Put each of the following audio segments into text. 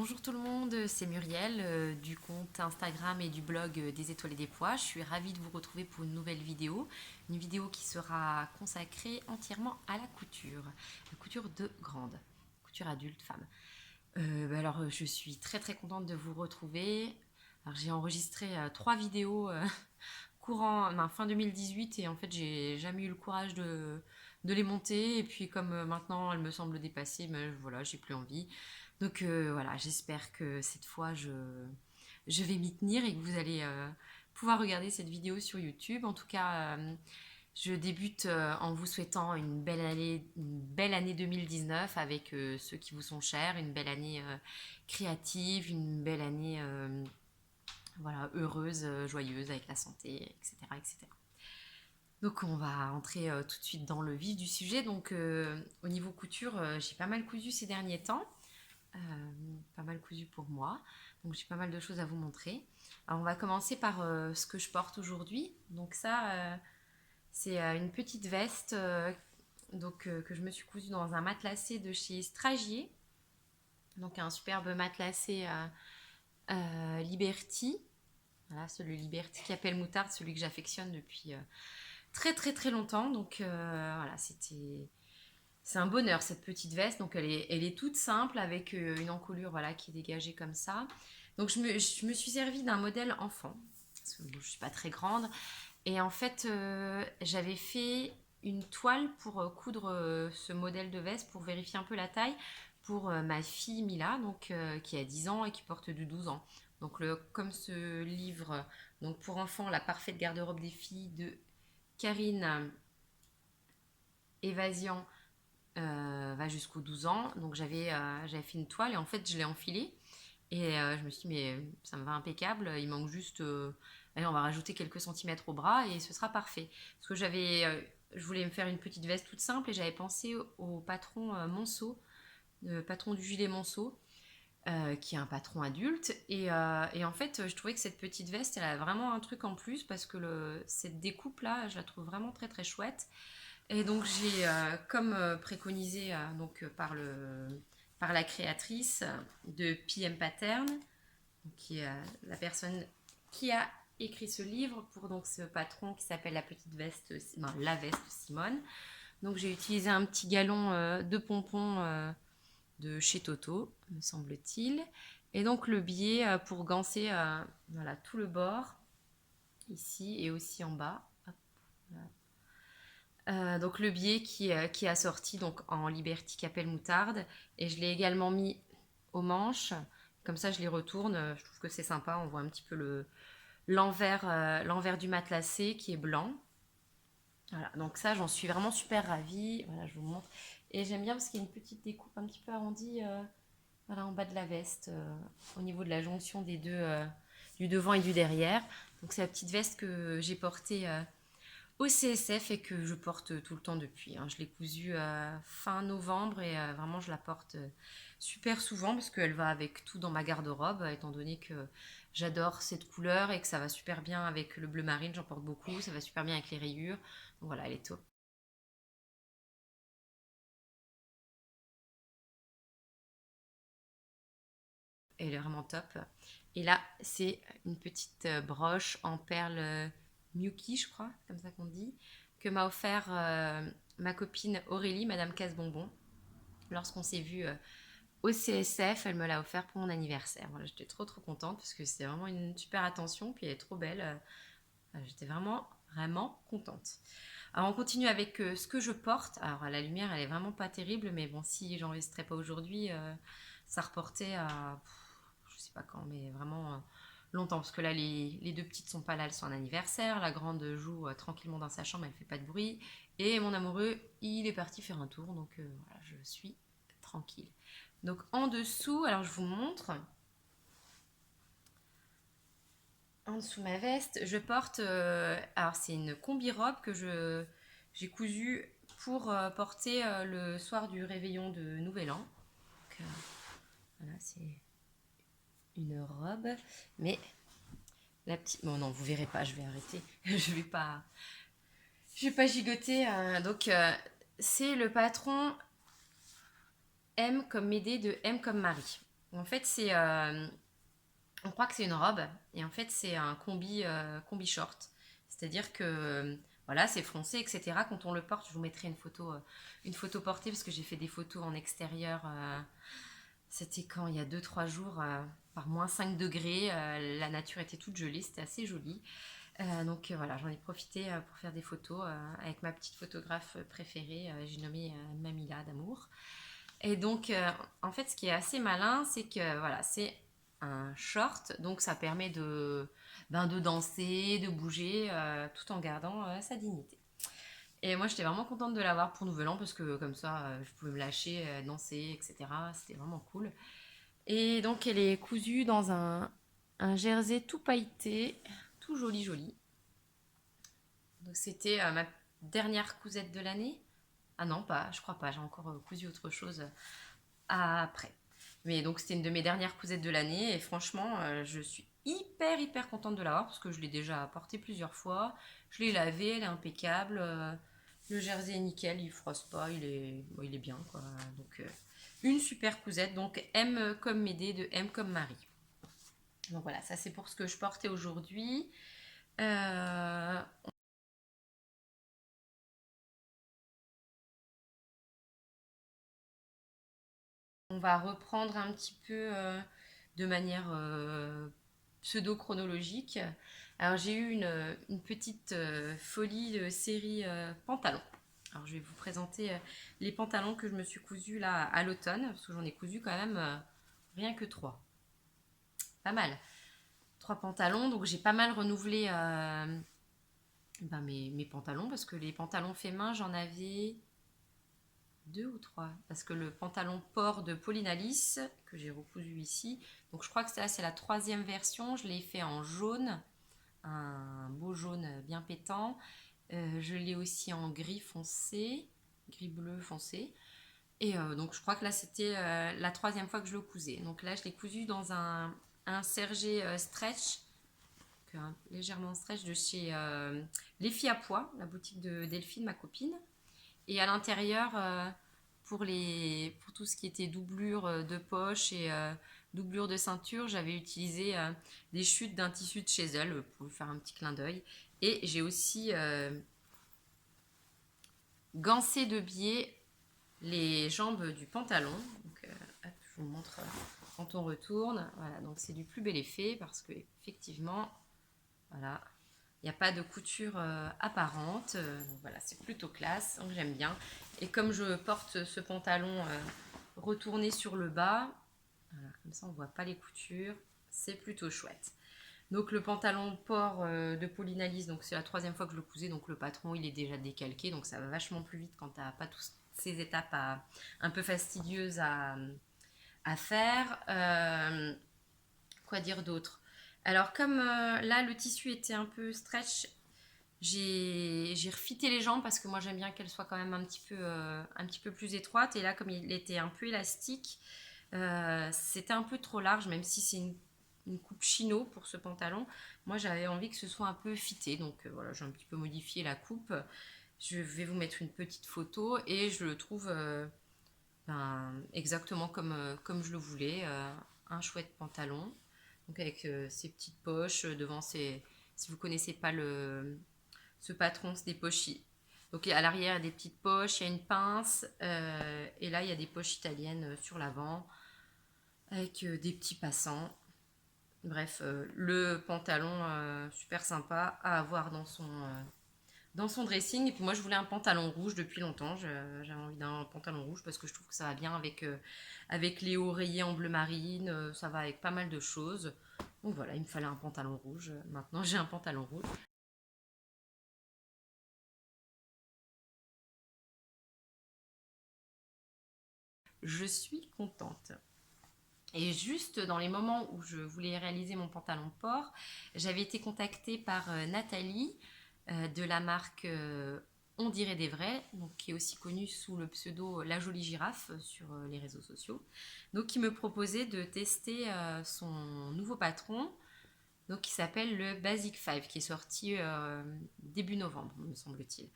Bonjour tout le monde, c'est Muriel du compte Instagram et du blog des étoiles et des pois. Je suis ravie de vous retrouver pour une nouvelle vidéo. Une vidéo qui sera consacrée entièrement à la couture de grande, couture adulte, femme. Je suis très contente de vous retrouver. Alors, j'ai enregistré 3 vidéos fin 2018 et en fait j'ai jamais eu le courage de les monter. Et puis comme maintenant elles me semblent dépassées, mais voilà, j'ai plus envie. Donc voilà, j'espère que cette fois je vais m'y tenir et que vous allez pouvoir regarder cette vidéo sur YouTube. En tout cas, je débute en vous souhaitant une belle année 2019 avec ceux qui vous sont chers, une belle année créative, une belle année voilà, heureuse, joyeuse, avec la santé, etc. etc. Donc on va entrer tout de suite dans le vif du sujet. Donc au niveau couture, j'ai pas mal cousu ces derniers temps. Euh, Pas mal cousu pour moi. Donc j'ai pas mal de choses à vous montrer. Alors on va commencer par ce que je porte aujourd'hui. Donc ça, c'est une petite veste que je me suis cousue dans un matelassé de chez Stragier. Donc un superbe matelassé Liberty. Voilà, celui Liberty qui appelle moutarde, celui que j'affectionne depuis très longtemps. Donc voilà, c'est un bonheur cette petite veste. Donc elle est toute simple avec une encolure voilà, qui est dégagée comme ça. Donc je me suis servie d'un modèle enfant. Parce que bon, je ne suis pas très grande. Et en fait, j'avais fait une toile pour coudre ce modèle de veste pour vérifier un peu la taille pour ma fille Mila, donc, qui a 10 ans et qui porte du 12 ans. Donc comme ce livre, donc pour enfants, la parfaite garde-robe des filles de Karine Évasian va jusqu'aux 12 ans. Donc j'avais fait une toile et en fait je l'ai enfilée. Et je me suis dit, mais ça me va impeccable, il manque juste. Allez, on va rajouter quelques centimètres au bras et ce sera parfait. Parce que je voulais me faire une petite veste toute simple et j'avais pensé au patron Monceau, le patron du gilet Monceau, qui est un patron adulte. Et en fait, je trouvais que cette petite veste, elle a vraiment un truc en plus parce que cette découpe-là, je la trouve vraiment très chouette. Et donc j'ai, comme préconisé par la créatrice de PM Pattern, qui est la personne qui a écrit ce livre pour donc ce patron qui s'appelle La Veste Simone. Donc j'ai utilisé un petit galon de pompons de chez Toto, me semble-t-il. Et donc le biais pour ganser voilà, tout le bord, ici et aussi en bas. Hop, voilà. Donc le biais qui est assorti donc en Liberty Capelle Moutarde et je l'ai également mis aux manches, comme ça je les retourne, je trouve que c'est sympa, on voit un petit peu l'envers du matelassé qui est blanc. Voilà, donc ça j'en suis vraiment super ravie, voilà je vous montre. Et j'aime bien parce qu'il y a une petite découpe un petit peu arrondie voilà, en bas de la veste, au niveau de la jonction des deux, du devant et du derrière. Donc c'est la petite veste que j'ai portée au CSF et que je porte tout le temps depuis. Je l'ai cousue fin novembre et vraiment je la porte super souvent parce qu'elle va avec tout dans ma garde-robe, étant donné que j'adore cette couleur et que ça va super bien avec le bleu marine, j'en porte beaucoup, ça va super bien avec les rayures. Donc voilà, elle est top. Elle est vraiment top. Et là, c'est une petite broche en perles Miyuki, je crois, comme ça qu'on dit, que m'a offert ma copine Aurélie, Madame Casse-Bonbon, lorsqu'on s'est vu au CSF. Elle me l'a offert pour mon anniversaire. Voilà, j'étais trop contente parce que c'est vraiment une super attention, puis elle est trop belle. J'étais vraiment contente. Alors on continue avec ce que je porte. Alors la lumière, elle est vraiment pas terrible, mais bon, si j'enregistrais pas aujourd'hui, ça reportait à je sais pas quand, mais vraiment longtemps. Parce que là, les deux petites sont pas là, elles sont en anniversaire. La grande joue tranquillement dans sa chambre, elle fait pas de bruit. Et mon amoureux, il est parti faire un tour, donc voilà, je suis tranquille. Donc en dessous, alors je vous montre. En dessous ma veste, je porte. Alors c'est une combi-robe que j'ai cousue pour porter le soir du réveillon de Nouvel An. Donc, voilà, c'est une robe. Mais la petite. Bon, non, vous verrez pas, je vais arrêter. Je vais pas gigoter. Donc, c'est le patron M comme Médée de M comme Marie. En fait, on croit que c'est une robe, et en fait, c'est un combi short. C'est-à-dire que, voilà, c'est foncé, etc. Quand on le porte, je vous mettrai une photo portée, parce que j'ai fait des photos en extérieur. C'était quand? Il y a 2 3 jours, par moins 5 degrés. La nature était toute gelée, c'était assez joli. Donc voilà, j'en ai profité pour faire des photos avec ma petite photographe préférée. J'ai nommé Mamila d'amour. Et donc, en fait, ce qui est assez malin, c'est que voilà, c'est un short, donc ça permet de danser, de bouger, tout en gardant sa dignité. Et moi, j'étais vraiment contente de l'avoir pour Nouvel An parce que comme ça, je pouvais me lâcher, danser, etc. C'était vraiment cool. Et donc, elle est cousue dans un jersey tout pailleté, tout joli, joli. Donc, c'était ma dernière cousette de l'année. Ah non, pas, je crois pas, j'ai encore cousu autre chose après. Mais donc c'était une de mes dernières cousettes de l'année et franchement, je suis hyper hyper contente de l'avoir parce que je l'ai déjà portée plusieurs fois. Je l'ai lavée, elle est impeccable. Le jersey est nickel, il froisse pas, bon, il est bien quoi. Donc une super cousette. Donc M comme Médée de M comme Marie. Donc voilà, ça c'est pour ce que je portais aujourd'hui. Euh, on va reprendre un petit peu de manière pseudo-chronologique. Alors j'ai eu une petite folie de série pantalons. Alors je vais vous présenter les pantalons que je me suis cousus là à l'automne, parce que j'en ai cousu quand même rien que trois. Pas mal. Trois pantalons, donc j'ai pas mal renouvelé mes pantalons, parce que les pantalons faits main, j'en avais deux ou trois, parce que le pantalon port de Pauline Alice que j'ai recousu ici, donc je crois que c'est la troisième version, je l'ai fait en jaune, un beau jaune bien pétant. Je l'ai aussi en gris foncé, gris bleu foncé. Et donc je crois que là c'était la troisième fois que je le cousais. Donc là je l'ai cousu dans un sergé stretch, légèrement stretch de chez Les Filles à Pois, la boutique de Delphine, ma copine. Et à l'intérieur, pour tout ce qui était doublure de poche et doublure de ceinture, j'avais utilisé des chutes d'un tissu de chez elle pour lui faire un petit clin d'œil. Et j'ai aussi gancé de biais les jambes du pantalon. Donc, hop, je vous montre quand on retourne. Voilà, donc c'est du plus bel effet parce que effectivement, voilà, il n'y a pas de couture apparente. Donc voilà, c'est plutôt classe. Donc j'aime bien. Et comme je porte ce pantalon retourné sur le bas, voilà, comme ça on ne voit pas les coutures. C'est plutôt chouette. Donc le pantalon port de Pauline Alice, donc c'est la troisième fois que je le cousais, donc le patron il est déjà décalqué, donc ça va vachement plus vite quand tu n'as pas toutes ces étapes un peu fastidieuses à faire. Quoi dire d'autre? Alors comme là le tissu était un peu stretch, j'ai refité les jambes parce que moi j'aime bien qu'elles soient quand même un petit peu plus étroites. Et là comme il était un peu élastique, c'était un peu trop large, même si c'est une coupe chino pour ce pantalon. Moi j'avais envie que ce soit un peu fité, donc voilà, j'ai un petit peu modifié la coupe. Je vais vous mettre une petite photo et je le trouve exactement comme je le voulais. Un chouette pantalon, donc avec ses petites poches devant si vous connaissez pas ce patron, c'est des poches. Donc à l'arrière, il y a des petites poches, il y a une pince, et là, il y a des poches italiennes sur l'avant, avec des petits passants. Bref, le pantalon super sympa à avoir dans son dressing. Et puis moi, je voulais un pantalon rouge depuis longtemps. J'avais envie d'un pantalon rouge parce que je trouve que ça va bien avec les hauts rayés en bleu marine. Ça va avec pas mal de choses. Donc voilà, il me fallait un pantalon rouge. Maintenant, j'ai un pantalon rouge. Je suis contente. Et juste dans les moments où je voulais réaliser mon pantalon port, j'avais été contactée par Nathalie de la marque On dirait des vrais, donc qui est aussi connue sous le pseudo La Jolie Girafe sur les réseaux sociaux. Donc qui me proposait de tester son nouveau patron, donc qui s'appelle le Basic 5, qui est sorti début novembre, me semble-t-il.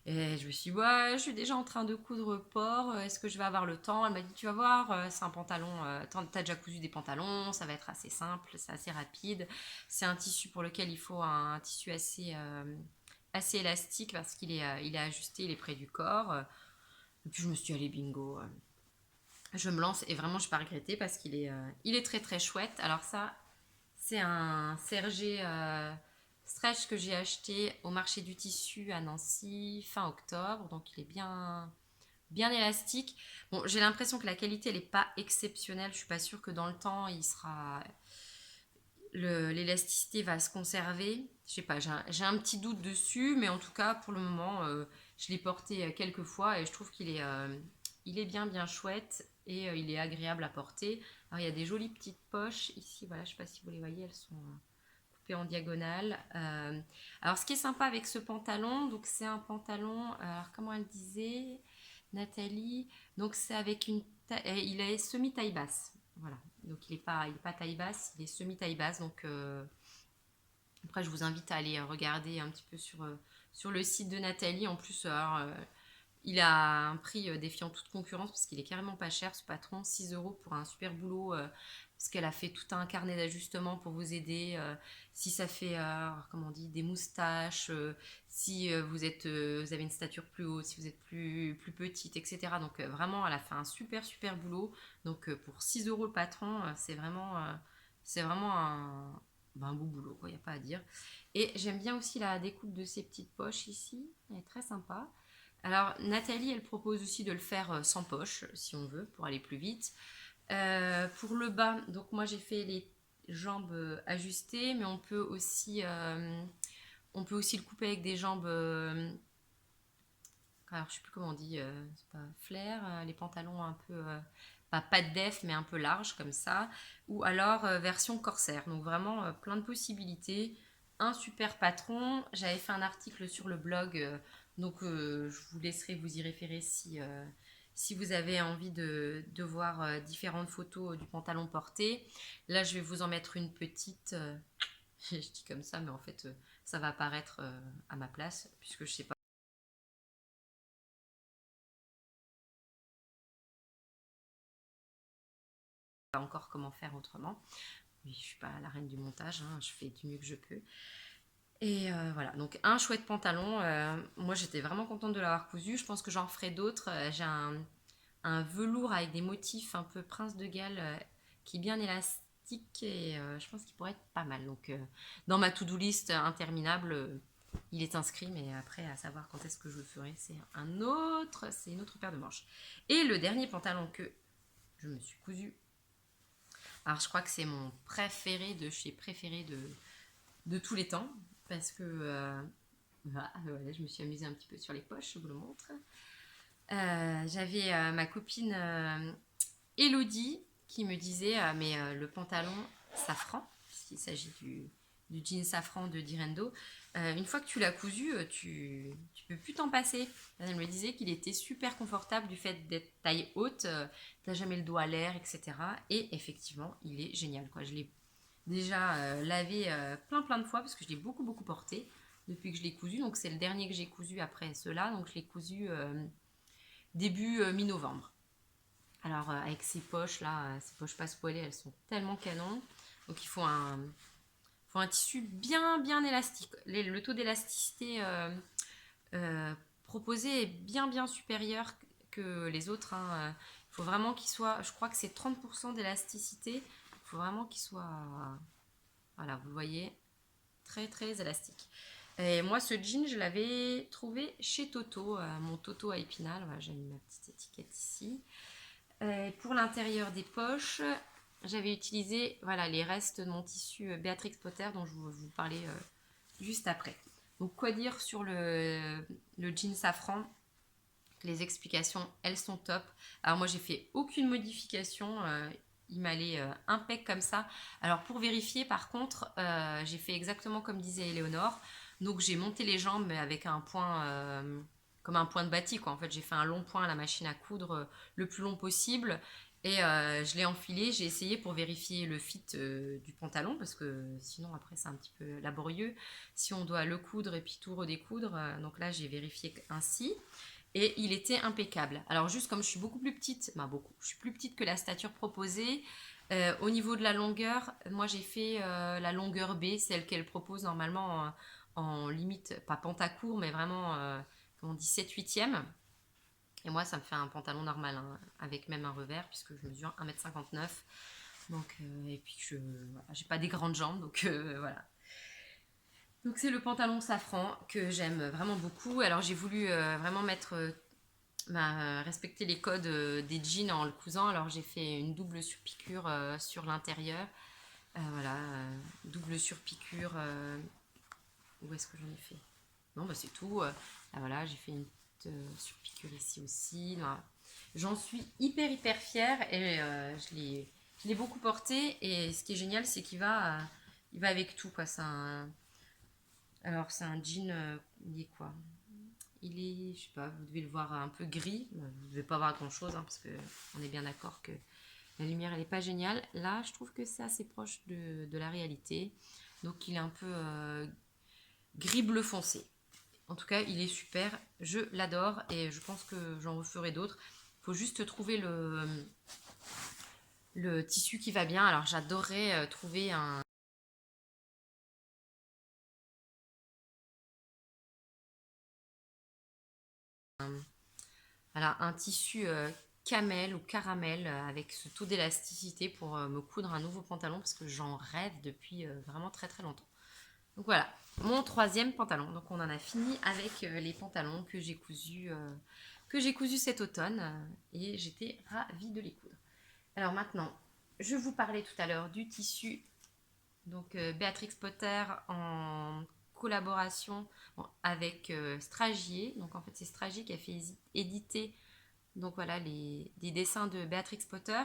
Et je me suis dit, ouais, je suis déjà en train de coudre port, est-ce que je vais avoir le temps? Elle m'a dit, tu vas voir, c'est un pantalon, t'as déjà cousu des pantalons, ça va être assez simple, c'est assez rapide. C'est un tissu pour lequel il faut un tissu assez élastique parce il est ajusté, il est près du corps. Et puis je me suis dit, allez, bingo, je me lance et vraiment je ne vais pas regretter parce il est très très chouette. Alors ça, c'est un sergé stretch que j'ai acheté au marché du tissu à Nancy fin octobre. Donc il est bien élastique. Bon, j'ai l'impression que la qualité elle n'est pas exceptionnelle. Je suis pas sûre que dans le temps l'élasticité va se conserver. Je sais pas, j'ai un petit doute dessus, mais en tout cas pour le moment, je l'ai porté quelques fois et je trouve il est bien chouette et il est agréable à porter. Alors il y a des jolies petites poches ici, voilà, je sais pas si vous les voyez, elles sont coupées en diagonale. Alors ce qui est sympa avec ce pantalon, donc c'est un pantalon, alors comment elle disait, Nathalie, donc c'est avec il est semi taille basse, voilà. Donc il est pas taille basse, il est semi taille basse. Donc après je vous invite à aller regarder un petit peu sur le site de Nathalie. En plus, alors, il a un prix défiant toute concurrence parce qu'il est carrément pas cher ce patron, 6 euros pour un super boulot parce qu'elle a fait tout un carnet d'ajustements pour vous aider si ça fait comment on dit des moustaches, si vous avez une stature plus haute, si vous êtes plus petite, etc. Donc vraiment elle a fait un super boulot. Donc pour 6 euros le patron, c'est vraiment un beau boulot, quoi, il n'y a pas à dire. Et j'aime bien aussi la découpe de ces petites poches ici, elle est très sympa. Alors, Nathalie, elle propose aussi de le faire sans poche, si on veut, pour aller plus vite. Pour le bas, donc moi j'ai fait les jambes ajustées, mais on peut aussi le couper avec des jambes. Alors, je sais plus comment on dit, c'est pas flair, les pantalons un peu. Pas de def, mais un peu large comme ça. Ou alors version corsaire. Donc, vraiment plein de possibilités. Un super patron. J'avais fait un article sur le blog, donc je vous laisserai vous y référer si vous avez envie de voir différentes photos du pantalon porté. Là, je vais vous en mettre une petite. Je dis comme ça, mais en fait, ça va apparaître à ma place, puisque je sais pas encore comment faire autrement. Mais je suis pas la reine du montage, hein, je fais du mieux que je peux. Et voilà, donc un chouette pantalon. Moi, j'étais vraiment contente de l'avoir cousu. Je pense que j'en ferai d'autres. J'ai un velours avec des motifs un peu Prince de Galles qui est bien élastique et je pense qu'il pourrait être pas mal. Donc, dans ma to-do list interminable, il est inscrit, mais après, à savoir quand est-ce que je le ferai, c'est une autre paire de manches. Et le dernier pantalon que je me suis cousu, alors je crois que c'est mon préféré de chez préféré de tous les temps, parce que voilà, je me suis amusée un petit peu sur les poches, je vous le montre. J'avais ma copine Elodie qui me disait mais le pantalon safran, puisqu'il s'agit du jean safran de Direndo, une fois que tu l'as cousu, tu peux plus t'en passer. Elle me disait qu'il était super confortable du fait d'être taille haute, t'as jamais le dos à l'air, etc. Et effectivement, il est génial, quoi. Je l'ai déjà lavé plein de fois parce que je l'ai beaucoup porté depuis que je l'ai cousu. Donc c'est le dernier que j'ai cousu après cela. Donc je l'ai cousu début mi-novembre. Alors avec ces poches là, ces poches passe poilées, elles sont tellement canon. Donc faut un tissu bien élastique. Le taux d'élasticité proposé est bien supérieur que les autres, hein. Il faut vraiment qu'il soit, je crois que c'est 30% d'élasticité. Il faut vraiment qu'il soit, voilà, vous voyez, très élastique. Et moi, ce jean, je l'avais trouvé chez Toto, mon Toto à Épinal. Voilà, j'ai mis ma petite étiquette ici. Pour l'intérieur des poches, j'avais utilisé voilà, les restes de mon tissu Béatrix Potter dont je vais vous parler juste après. Donc quoi dire sur le jean safran? Les explications, elles sont top. Alors moi j'ai fait aucune modification, il m'allait impec comme ça. Alors pour vérifier par contre, j'ai fait exactement comme disait Éléonore. Donc j'ai monté les jambes mais avec un point comme un point de bâti quoi. En fait j'ai fait un long point à la machine à coudre le plus long possible Et je l'ai enfilé, j'ai essayé pour vérifier le fit du pantalon, parce que sinon après c'est un petit peu laborieux si on doit le coudre et puis tout redécoudre. Donc là j'ai vérifié ainsi. Et il était impeccable. Alors juste comme je suis beaucoup plus petite, je suis plus petite que la stature proposée, au niveau de la longueur, moi j'ai fait la longueur B, celle qu'elle propose normalement en limite, pas pantacourt, mais vraiment, comment on dit, 7/8e. Et moi ça me fait un pantalon normal, hein, avec même un revers, puisque je mesure 1,59 m. Donc, et puis voilà, j'ai pas des grandes jambes, donc voilà. Donc c'est le pantalon safran que j'aime vraiment beaucoup. Alors j'ai voulu vraiment respecter les codes des jeans en le cousant. Alors j'ai fait une double surpiqûre sur l'intérieur. Voilà, double surpiqûre. Où est-ce que j'en ai fait? Non, bah c'est tout. Voilà, j'ai fait une petite surpiqûre ici aussi. Non, j'en suis hyper fière et je l'ai beaucoup porté. Et ce qui est génial, c'est il va avec tout, quoi. Alors c'est un jean, il est quoi? Il est, je sais pas, vous devez le voir un peu gris. Vous ne devez pas voir grand chose, hein, parce que on est bien d'accord que la lumière elle n'est pas géniale. Là, je trouve que c'est assez proche de la réalité. Donc il est un peu gris bleu foncé. En tout cas, il est super. Je l'adore et je pense que j'en referai d'autres. Il faut juste trouver le tissu qui va bien. Alors j'adorerais trouver un tissu camel ou caramel avec ce taux d'élasticité pour me coudre un nouveau pantalon parce que j'en rêve depuis vraiment très longtemps. Donc voilà, mon troisième pantalon. Donc on en a fini avec les pantalons que j'ai cousus cet automne et j'étais ravie de les coudre. Alors maintenant, je vous parlais tout à l'heure du tissu, donc Béatrix Potter en collaboration avec Stragier. Donc en fait c'est Stragier qui a fait éditer donc voilà des dessins de Béatrix Potter.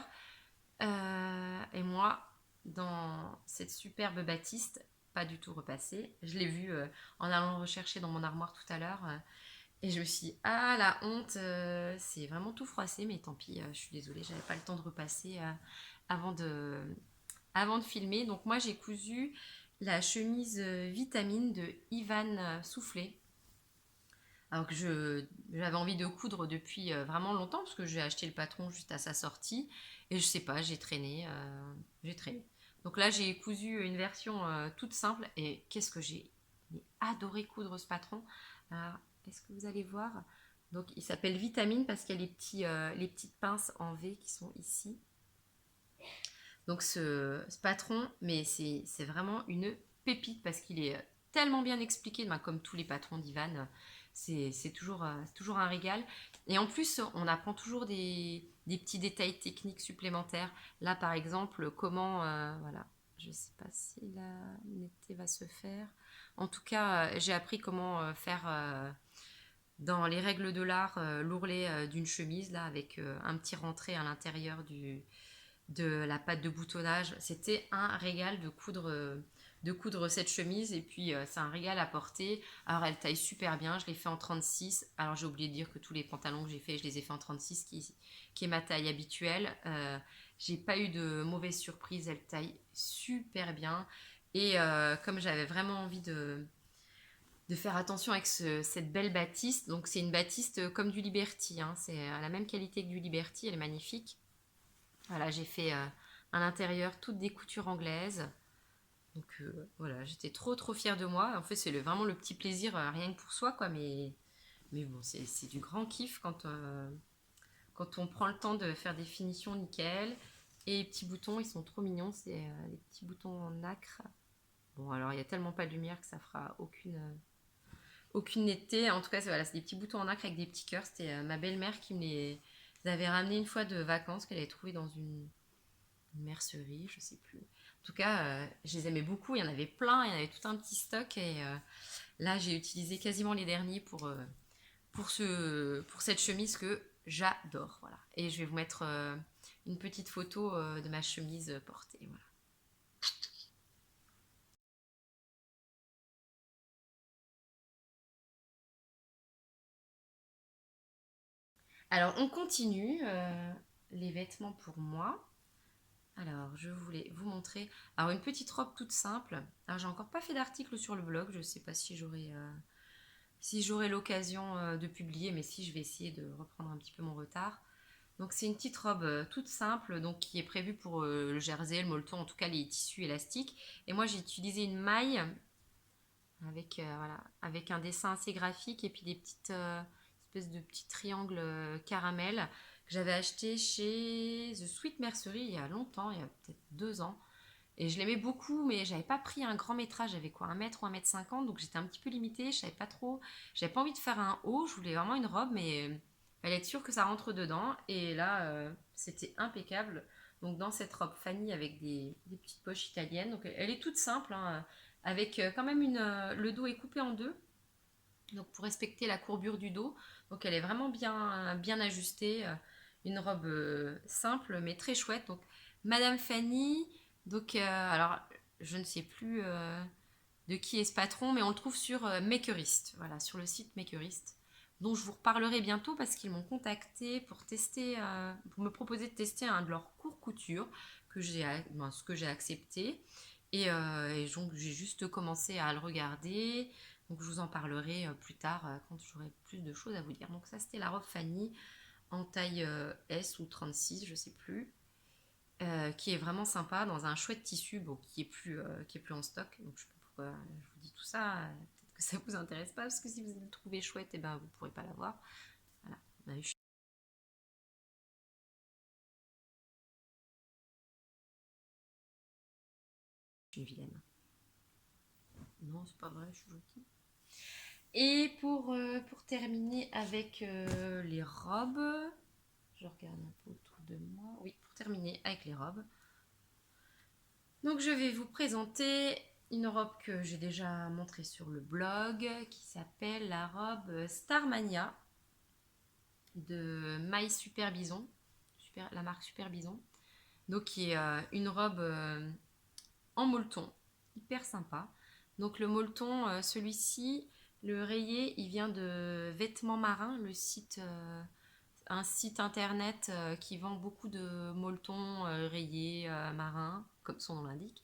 Et moi, dans cette superbe batiste, pas du tout repassée, je l'ai vue en allant rechercher dans mon armoire tout à l'heure. Et je me suis dit, ah la honte, c'est vraiment tout froissé, mais tant pis, je suis désolée, j'avais pas le temps de repasser avant de, avant de filmer. Donc moi j'ai cousu la chemise vitamine de Ivan Soufflé. Alors que j'avais envie de coudre depuis vraiment longtemps, parce que j'ai acheté le patron juste à sa sortie. Et je sais pas, j'ai traîné. Donc là, j'ai cousu une version toute simple. Et qu'est-ce que j'ai adoré coudre ce patron. Alors, est-ce que vous allez voir? Donc, il s'appelle Vitamine parce qu'il y a les petites pinces en V qui sont ici. Donc, ce patron, mais c'est vraiment une pépite parce qu'il est tellement bien expliqué, comme tous les patrons d'Ivan. C'est toujours un régal. Et en plus, on apprend toujours des petits détails techniques supplémentaires. Là, par exemple, comment, voilà, je ne sais pas si la netteté va se faire. En tout cas, j'ai appris comment faire dans les règles de l'art l'ourlet d'une chemise, là, avec un petit rentré à l'intérieur de la pâte de boutonnage. C'était un régal de coudre cette chemise. Et puis, c'est un régal à porter. Alors, elle taille super bien. Je l'ai fait en 36. Alors, j'ai oublié de dire que tous les pantalons que j'ai fait, je les ai fait en 36, qui est ma taille habituelle. J'ai pas eu de mauvaise surprise. Elle taille super bien. Et comme j'avais vraiment envie de faire attention avec cette belle batiste, donc c'est une batiste comme du Liberty, hein. C'est la même qualité que du Liberty, elle est magnifique. Voilà, j'ai fait à l'intérieur toutes des coutures anglaises. Donc voilà, j'étais trop fière de moi. En fait, c'est vraiment le petit plaisir, rien que pour soi, quoi. Mais bon, c'est du grand kiff quand on prend le temps de faire des finitions nickel. Et les petits boutons, ils sont trop mignons. C'est des petits boutons en nacre. Bon, alors il n'y a tellement pas de lumière que ça fera aucune netteté. En tout cas, voilà, c'est des petits boutons en nacre avec des petits cœurs. C'était ma belle-mère qui me les avait ramenés une fois de vacances, qu'elle avait trouvé dans une mercerie, je sais plus. En tout cas, je les aimais beaucoup. Il y en avait plein, il y en avait tout un petit stock. Et là, j'ai utilisé quasiment les derniers pour cette chemise que j'adore. Voilà. Et je vais vous mettre une petite photo de ma chemise portée. Voilà. Alors, on continue. les vêtements pour moi. Alors, je voulais vous montrer. Alors, une petite robe toute simple. Alors, j'ai encore pas fait d'article sur le blog. Je sais pas si j'aurai l'occasion de publier, mais si, je vais essayer de reprendre un petit peu mon retard. Donc, c'est une petite robe toute simple, donc qui est prévue pour le jersey, le molleton, en tout cas les tissus élastiques. Et moi, j'ai utilisé une maille avec, voilà, avec un dessin assez graphique et puis des petites espèces de petits triangles caramel que j'avais acheté chez The Sweet Mercery il y a longtemps, il y a peut-être 2 ans. Et je l'aimais beaucoup, mais j'avais pas pris un grand métrage, j'avais quoi, 1 mètre ou 1 mètre 50, donc j'étais un petit peu limitée, je savais pas trop, j'avais pas envie de faire un haut, je voulais vraiment une robe, mais fallait être sûr que ça rentre dedans, et là, c'était impeccable. Donc dans cette robe Fanny avec des petites poches italiennes, donc elle est toute simple, hein, avec quand même le dos est coupé en deux, donc pour respecter la courbure du dos, donc elle est vraiment bien ajustée, une robe simple mais très chouette. Donc Madame Fanny, donc alors je ne sais plus de qui est ce patron, mais on le trouve sur Makerist, voilà, sur le site Makerist, dont je vous reparlerai bientôt parce qu'ils m'ont contacté pour tester, pour me proposer de tester un de leurs cours couture ce que j'ai accepté. Et donc j'ai juste commencé à le regarder. Donc je vous en parlerai plus tard quand j'aurai plus de choses à vous dire. Donc ça c'était la robe Fanny en taille S ou 36, je sais plus. Qui est vraiment sympa dans un chouette tissu bon, qui est plus en stock. Donc je sais pas pourquoi je vous dis tout ça. Peut-être que ça vous intéresse pas parce que si vous le trouvez chouette, eh ben, vous pourrez pas l'avoir. Voilà. Je suis une vilaine. Non, c'est pas vrai, je suis gentille. Et pour terminer avec les robes, je regarde un peu autour de moi. Oui, pour terminer avec les robes. Donc je vais vous présenter une robe que j'ai déjà montrée sur le blog qui s'appelle la robe Starmania de My Super Bison, la marque Super Bison. Donc qui est une robe en molleton, hyper sympa. Donc le molleton, celui-ci, le rayé, il vient de Vêtements Marins, un site internet qui vend beaucoup de molletons rayés marins, comme son nom l'indique.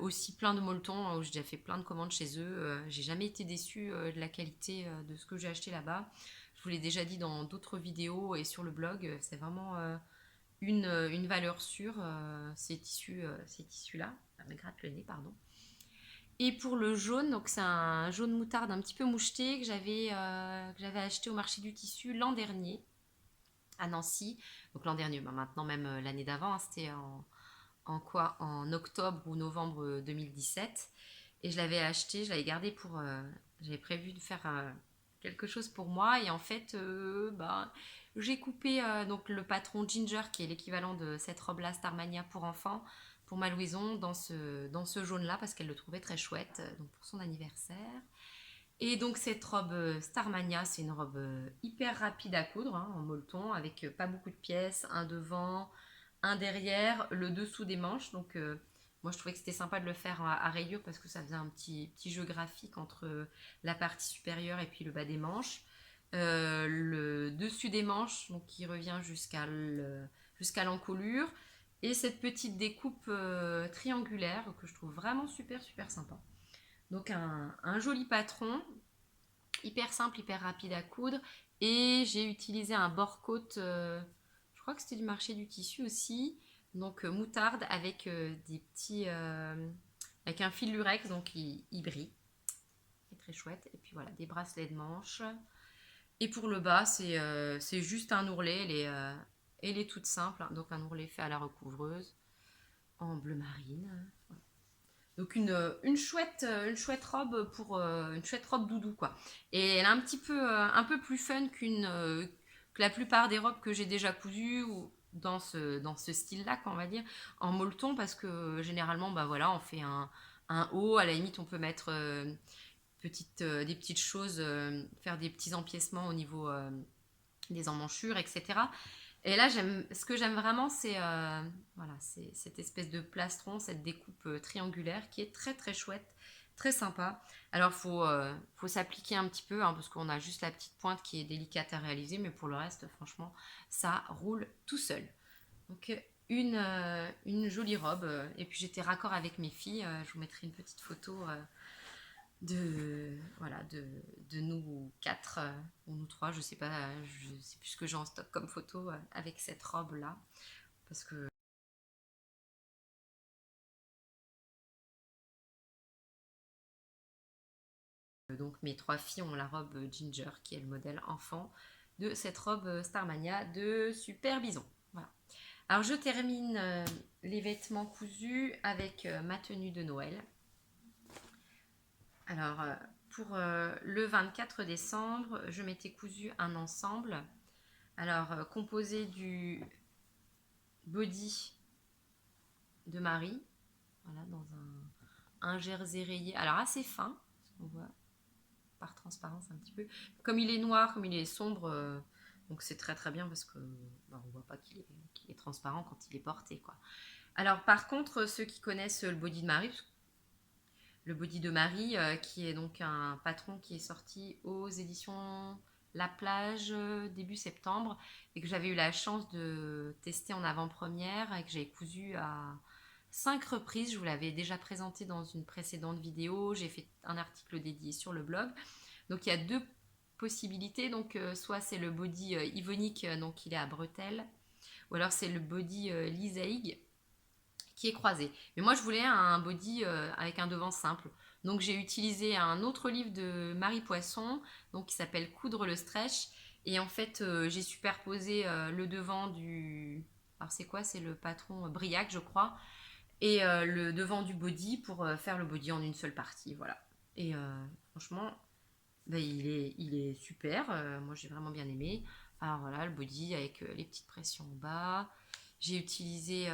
Aussi plein de molletons, où j'ai déjà fait plein de commandes chez eux. J'ai jamais été déçue de la qualité de ce que j'ai acheté là-bas. Je vous l'ai déjà dit dans d'autres vidéos et sur le blog, c'est vraiment une valeur sûre, ces tissus-là. Ah, me gratte le nez, pardon. Et pour le jaune, donc c'est un jaune moutarde un petit peu moucheté que j'avais acheté au marché du tissu l'an dernier à Nancy. Donc l'an dernier, bah maintenant même l'année d'avant, hein, c'était en octobre ou novembre 2017. Et je l'avais acheté, je l'avais gardé j'avais prévu de faire quelque chose pour moi. Et en fait, bah, j'ai coupé donc le patron Ginger, qui est l'équivalent de cette robe-là, Starmania pour enfants, pour ma Louison, dans ce jaune-là, parce qu'elle le trouvait très chouette, donc pour son anniversaire. Et donc cette robe Starmania, c'est une robe hyper rapide à coudre, hein, en molleton, avec pas beaucoup de pièces, un devant, un derrière, le dessous des manches. Donc moi je trouvais que c'était sympa de le faire à rayures parce que ça faisait un petit jeu graphique entre la partie supérieure et puis le bas des manches. Le dessus des manches, donc qui revient jusqu'à l'encolure. Et cette petite découpe triangulaire que je trouve vraiment super super sympa. Donc un joli patron, hyper simple, hyper rapide à coudre. Et j'ai utilisé un bord-côte, je crois que c'était du marché du tissu aussi. Donc moutarde avec avec un fil lurex, donc il brille. C'est très chouette. Et puis voilà, des bracelets de manche. Et pour le bas, c'est juste un ourlet. Elle est toute simple, hein. Donc un ourlet fait à la recouvreuse en bleu marine. Donc une chouette robe une chouette robe doudou quoi. Et elle est un peu plus fun que la plupart des robes que j'ai déjà cousues ou dans ce style-là, on va dire, en molleton parce que généralement bah voilà, on fait un haut, à la limite on peut mettre des petites choses, faire des petits empiècements au niveau des emmanchures, etc. Et là, ce que j'aime vraiment, c'est cette espèce de plastron, cette découpe triangulaire qui est très très chouette. Très sympa. Alors, faut s'appliquer un petit peu, hein, parce qu'on a juste la petite pointe qui est délicate à réaliser, mais pour le reste, franchement, ça roule tout seul. Donc, une jolie robe. Et puis, j'étais raccord avec mes filles. Je vous mettrai une petite photo voilà, de nous quatre, ou nous trois, je sais pas, je sais plus ce que j'ai en stock comme photo avec cette robe-là. Parce que donc mes trois filles ont la robe Ginger, qui est le modèle enfant de cette robe Starmania de Super Bison. Voilà. Alors je termine les vêtements cousus avec ma tenue de Noël. Alors pour le 24 décembre, je m'étais cousu un ensemble. Alors composé du body de Marie, voilà, dans un jersey rayé, alors assez fin, on voit par transparence un petit peu. Comme il est noir, comme il est sombre, donc c'est très très bien parce que on voit pas qu'il est transparent quand il est porté, quoi. Alors par contre, ceux qui connaissent le body de Marie, le body de Marie, qui est donc un patron qui est sorti aux éditions La Plage début septembre et que j'avais eu la chance de tester en avant-première et que j'ai cousu à 5 reprises. Je vous l'avais déjà présenté dans une précédente vidéo. J'ai fait un article dédié sur le blog. Donc il y a deux possibilités. Donc soit c'est le body Yvonique, donc il est à bretelles, ou alors c'est le body Lisaïg qui est croisé. Mais moi je voulais un body avec un devant simple. Donc j'ai utilisé un autre livre de Marie Poisson, donc qui s'appelle Coudre le stretch. Et en fait j'ai superposé le devant du... Alors c'est quoi? C'est le patron Briac, je crois. Et le devant du body pour faire le body en une seule partie. Voilà. Et franchement, ben, il est super. Moi, j'ai vraiment bien aimé. Alors voilà, le body avec les petites pressions en bas. J'ai utilisé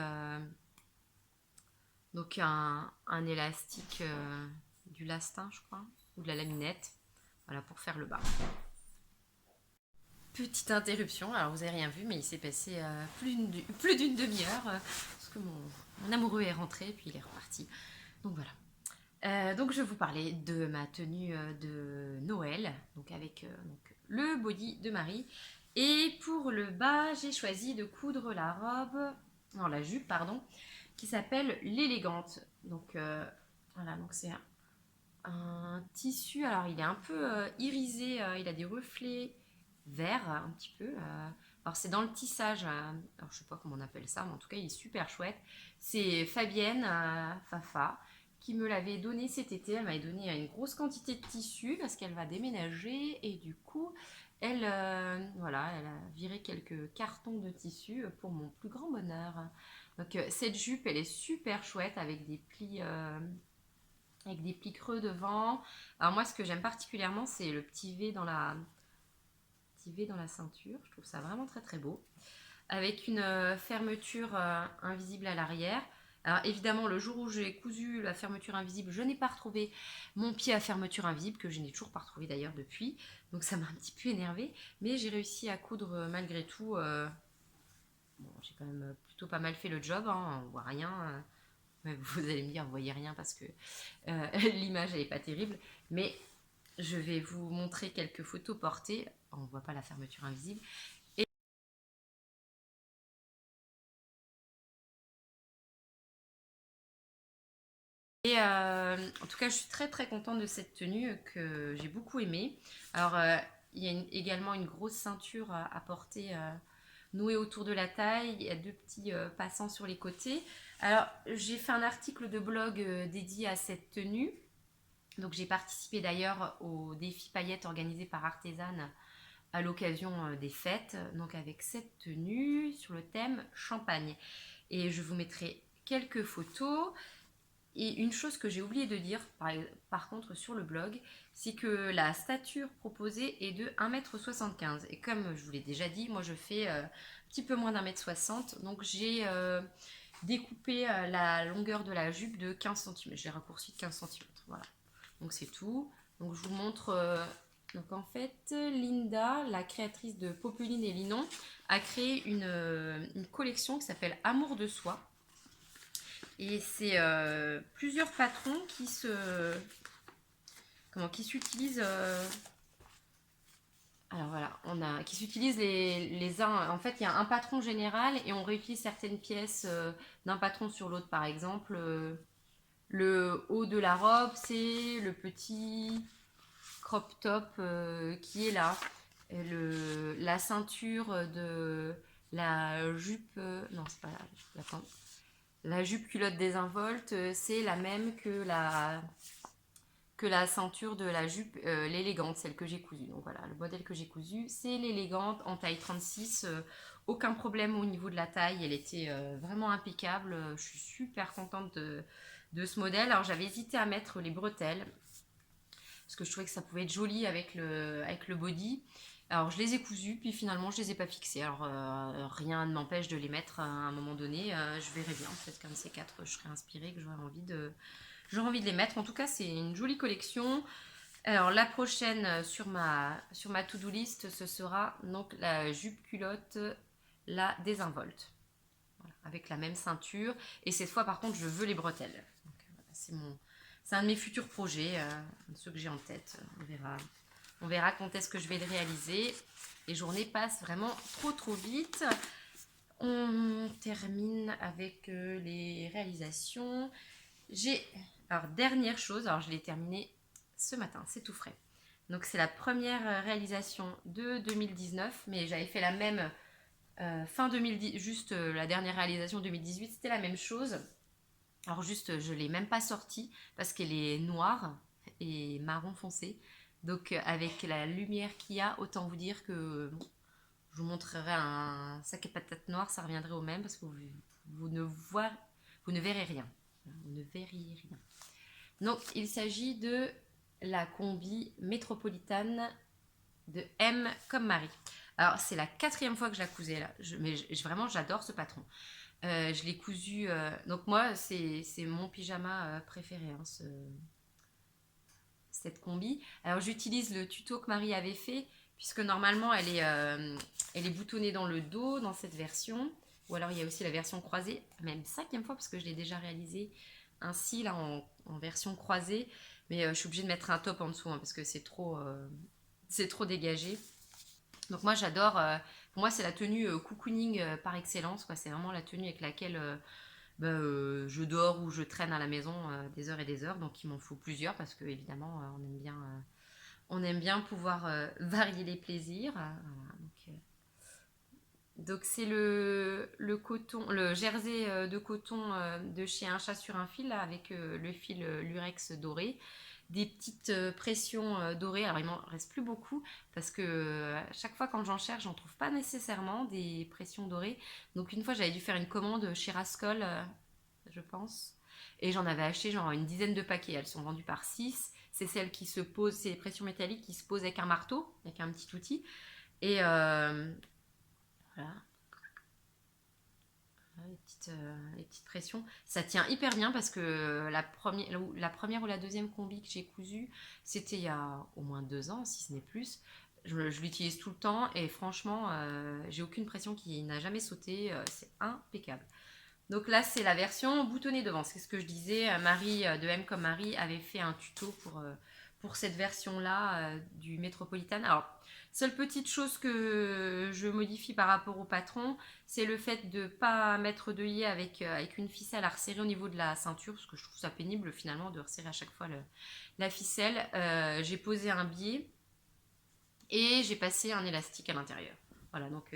donc un élastique du lastin, je crois, ou de la laminette. Voilà, pour faire le bas. Petite interruption. Alors, vous n'avez rien vu, mais il s'est passé plus d'une demi-heure parce que mon amoureux est rentré et puis il est reparti. Donc voilà. Donc je vais vous parler de ma tenue de Noël, donc avec donc, le body de Marie. Et pour le bas, j'ai choisi de coudre la robe, non la jupe pardon, qui s'appelle l'élégante. Donc voilà, donc c'est un tissu. Alors il est un peu irisé, il a des reflets verts un petit peu. Alors c'est dans le tissage, alors je sais pas comment on appelle ça, mais en tout cas il est super chouette. C'est Fabienne Fafa qui me l'avait donné cet été. Elle m'avait donné une grosse quantité de tissu parce qu'elle va déménager et du coup elle, voilà, elle a viré quelques cartons de tissu pour mon plus grand bonheur. Donc cette jupe elle est super chouette avec des plis creux devant. Alors moi ce que j'aime particulièrement c'est le petit V dans la ceinture. Je trouve ça vraiment très très beau. Avec une fermeture invisible à l'arrière. Alors évidemment, le jour où j'ai cousu la fermeture invisible, je n'ai pas retrouvé mon pied à fermeture invisible, que je n'ai toujours pas retrouvé d'ailleurs depuis. Donc ça m'a un petit peu énervée. Mais j'ai réussi à coudre malgré tout. Bon, j'ai quand même plutôt pas mal fait le job, hein, on voit rien. Vous allez me dire, vous voyez rien parce que l'image elle est pas terrible. Mais je vais vous montrer quelques photos portées. On ne voit pas la fermeture invisible. Et en tout cas, je suis très très contente de cette tenue que j'ai beaucoup aimée. Alors, il y a également une grosse ceinture à porter nouée autour de la taille. Il y a deux petits passants sur les côtés. Alors, j'ai fait un article de blog dédié à cette tenue. Donc, j'ai participé d'ailleurs au défi paillettes organisé par Artisan à l'occasion des fêtes. Donc, avec cette tenue sur le thème champagne. Et je vous mettrai quelques photos. Et une chose que j'ai oublié de dire, par contre, sur le blog, c'est que la stature proposée est de 1,75 m. Et comme je vous l'ai déjà dit, moi je fais un petit peu moins d'1,60 m. Donc j'ai découpé la longueur de la jupe de 15 cm. J'ai raccourci de 15 cm. Voilà. Donc c'est tout. Donc je vous montre. Donc en fait, Linda, la créatrice de Popeline et Linon, a créé une collection qui s'appelle Amour de soi. Et c'est plusieurs patrons qui s'utilisent. Alors voilà, qui s'utilisent les uns. En fait, il y a un patron général et on réutilise certaines pièces d'un patron sur l'autre. Par exemple, le haut de la robe, c'est le petit crop top qui est là. Et la ceinture de la jupe. Non, c'est pas la jupe. Attends. La jupe culotte désinvolte, c'est la même que la ceinture de la jupe, l'élégante, celle que j'ai cousue. Donc voilà, le modèle que j'ai cousu, c'est l'élégante en taille 36. Aucun problème au niveau de la taille, elle était vraiment impeccable. Je suis super contente de ce modèle. Alors j'avais hésité à mettre les bretelles, parce que je trouvais que ça pouvait être joli avec le body. Alors je les ai cousues, puis finalement je les ai pas fixées. Alors rien ne m'empêche de les mettre à un moment donné. Je verrai bien, peut-être qu'un de ces quatre, je serai inspirée, que j'aurais envie de les mettre. En tout cas, c'est une jolie collection. Alors la prochaine sur ma to-do list, ce sera donc la jupe culotte, la désinvolte. Voilà, avec la même ceinture. Et cette fois, par contre, je veux les bretelles. Donc, voilà, c'est un de mes futurs projets, ceux que j'ai en tête. On verra quand est-ce que je vais le réaliser. Les journées passent vraiment trop vite. On termine avec les réalisations. Alors, dernière chose, alors je l'ai terminé ce matin, c'est tout frais. Donc, c'est la première réalisation de 2019, mais j'avais fait la même fin 2010, juste la dernière réalisation 2018, c'était la même chose. Alors, juste, je ne l'ai même pas sortie parce qu'elle est noire et marron foncé. Donc, avec la lumière qu'il y a, autant vous dire que je vous montrerai un sac à patates noir, ça reviendrait au même parce que vous ne verrez rien. Vous ne verriez rien. Donc, il s'agit de la combi métropolitane de M comme Marie. Alors, c'est la 4e fois que je la cousais là. Mais vraiment, j'adore ce patron. Je l'ai cousu. Donc, moi, c'est mon pyjama préféré, hein, cette combi. Alors, j'utilise le tuto que Marie avait fait, puisque normalement, elle est boutonnée dans le dos, dans cette version. Ou alors, il y a aussi la version croisée, même 5e fois, parce que je l'ai déjà réalisé ainsi, là, en version croisée. Mais je suis obligée de mettre un top en dessous, hein, parce que c'est trop dégagé. Donc moi j'adore, pour moi c'est la tenue cocooning par excellence, quoi. C'est vraiment la tenue avec laquelle je dors ou je traîne à la maison des heures et des heures. Donc il m'en faut plusieurs parce que évidemment on aime bien pouvoir varier les plaisirs. Voilà, donc c'est coton, le jersey de coton de chez Un Chat sur un fil là, avec le fil lurex doré, des petites pressions dorées. Alors il m'en reste plus beaucoup parce que chaque fois quand j'en cherche, j'en trouve pas nécessairement des pressions dorées. Donc une fois j'avais dû faire une commande chez Rascol, je pense, et j'en avais acheté genre une dizaine de paquets. Elles sont vendues par 6. C'est celles qui se posent, c'est les pressions métalliques qui se posent avec un marteau, avec un petit outil. Et voilà, les petites pressions. Ça tient hyper bien parce que la première ou la deuxième combi que j'ai cousue, c'était il y a au moins 2 ans, si ce n'est plus. Je l'utilise tout le temps et franchement, j'ai aucune pression qui n'a jamais sauté. C'est impeccable. Donc là, c'est la version boutonnée devant. C'est ce que je disais. Marie de M comme Marie avait fait un tuto pour cette version-là du Métropolitane. Alors, seule petite chose que je modifie par rapport au patron, c'est le fait de ne pas mettre d'œillet avec une ficelle à resserrer au niveau de la ceinture, parce que je trouve ça pénible finalement de resserrer à chaque fois la ficelle. J'ai posé un biais et j'ai passé un élastique à l'intérieur. Voilà, donc